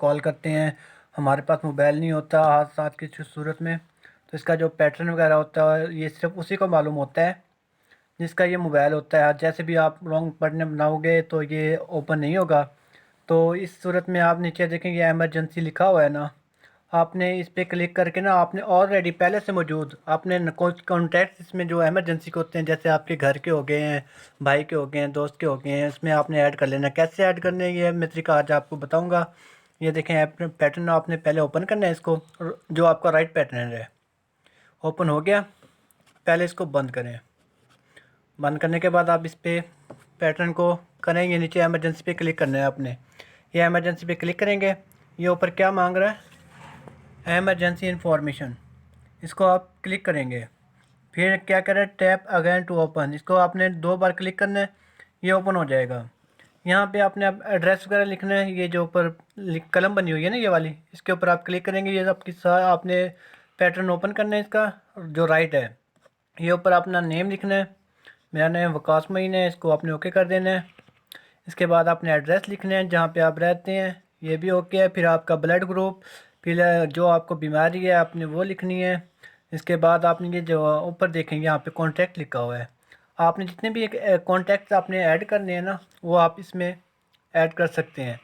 Call करते हैं, हमारे पास मोबाइल नहीं होता हाथ साथ की सूरत में, तो इसका जो पैटर्न वगैरह होता है ये सिर्फ उसी को मालूम होता है जिसका ये मोबाइल होता है। जैसे भी आप रॉन्ग बटन बनाओगे तो ये ओपन नहीं होगा। तो इस सूरत में आप नीचे देखेंगे इमरजेंसी लिखा हुआ है ना, आपने इस पे क्लिक करके ना आपने ऑलरेडी पहले से मौजूद आपने कुछ कॉन्टैक्ट इसमें जो इमरजेंसी के होते हैं, जैसे आपके घर के हो गए हैं, भाई के हो गए हैं, दोस्त के हो गए हैं, इसमें आपने ऐड कर लेना। कैसे ऐड करने हैं ये मैं तरीका आज आपको बताऊंगा। ये देखें ऐप पैटर्न आपने पहले ओपन करना है इसको, जो आपका राइट पैटर्न है ओपन हो गया, पहले इसको बंद करें। बंद करने के बाद आप इस पे पैटर्न को करेंगे, नीचे इमरजेंसी पे क्लिक करना है आपने। ये इमरजेंसी पे क्लिक करेंगे, ये ऊपर क्या मांग रहा है, इमरजेंसी इंफॉर्मेशन, इसको आप क्लिक करेंगे। फिर क्या करें, टैप अगेन टू ओपन, इसको आपने 2 बार क्लिक करना है, ये ओपन हो जाएगा। यहाँ पे आपने अब एड्रेस वगैरह लिखना है, ये जो ऊपर कलम बनी हुई है ना ये वाली, इसके ऊपर आप क्लिक करेंगे। ये आपकी आपने पैटर्न ओपन करना है, इसका जो राइट है ये ऊपर अपना नेम लिखना है। मेरा नेम वकास मईन है, इसको आपने ओके कर देना है। इसके बाद आपने एड्रेस लिखना है जहाँ पे आप रहते हैं, ये भी ओके है। फिर आपका ब्लड ग्रुप, फिर जो आपको बीमारी है आपने वो लिखनी है। इसके बाद आपने ये जो ऊपर देखेंगे यहाँ पे कॉन्टैक्ट लिखा हुआ है, आपने जितने भी कॉन्टैक्ट्स आपने ऐड करने हैं ना वो आप इसमें ऐड कर सकते हैं।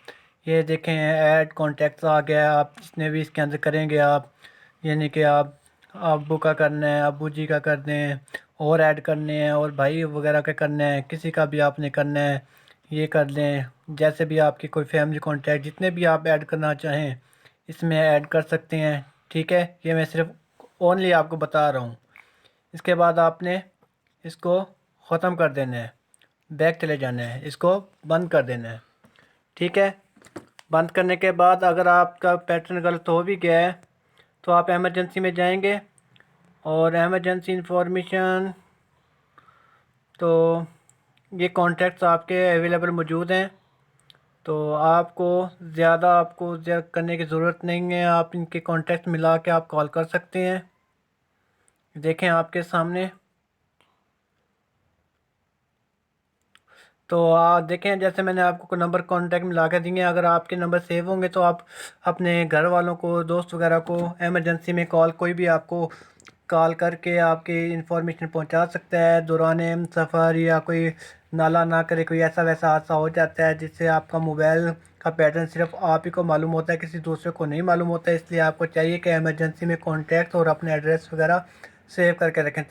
ये देखें ऐड कॉन्टैक्ट्स आ गया, आप जितने भी इसके अंदर करेंगे आप, यानी कि आप अब्बू का करना है, अब्बू जी का करने हैं, और ऐड करने हैं, और भाई वगैरह का करना है, किसी का भी आपने करना है ये कर लें। जैसे भी आपकी कोई फैमिली कॉन्टैक्ट जितने भी आप ऐड करना चाहें इसमें ऐड कर सकते हैं। ठीक है, ये मैं सिर्फ ओनली आपको बता रहा हूँ। इसके बाद आपने इसको ख़त्म कर देना है, बैक चले जाना है, इसको बंद कर देना है। ठीक है, बंद करने के बाद अगर आपका पैटर्न गलत हो भी गया है तो आप इमरजेंसी में जाएंगे और इमरजेंसी इंफॉर्मेशन, तो ये कॉन्टैक्ट्स आपके अवेलेबल मौजूद हैं, तो आपको ज़्यादा करने की ज़रूरत नहीं है। आप इनके कॉन्टैक्ट मिला के आप कॉल कर सकते हैं। देखें आपके सामने, तो आप देखें जैसे मैंने आपको नंबर कॉन्टैक्ट मिला के दिए हैं। अगर आपके नंबर सेव होंगे तो आप अपने घर वालों को, दोस्त वगैरह को इमरजेंसी में कॉल, कोई भी आपको कॉल करके आपकी इंफॉर्मेशन पहुंचा सकता है दौरान सफ़र, या कोई नाला ना करे, कोई ऐसा वैसा हादसा हो जाता है जिससे आपका मोबाइल का पैटर्न सिर्फ आप ही को मालूम होता है, किसी दूसरे को नहीं मालूम होता है। इसलिए आपको चाहिए कि इमरजेंसी में कॉन्टैक्ट और अपने एड्रेस वगैरह सेव करके रखें।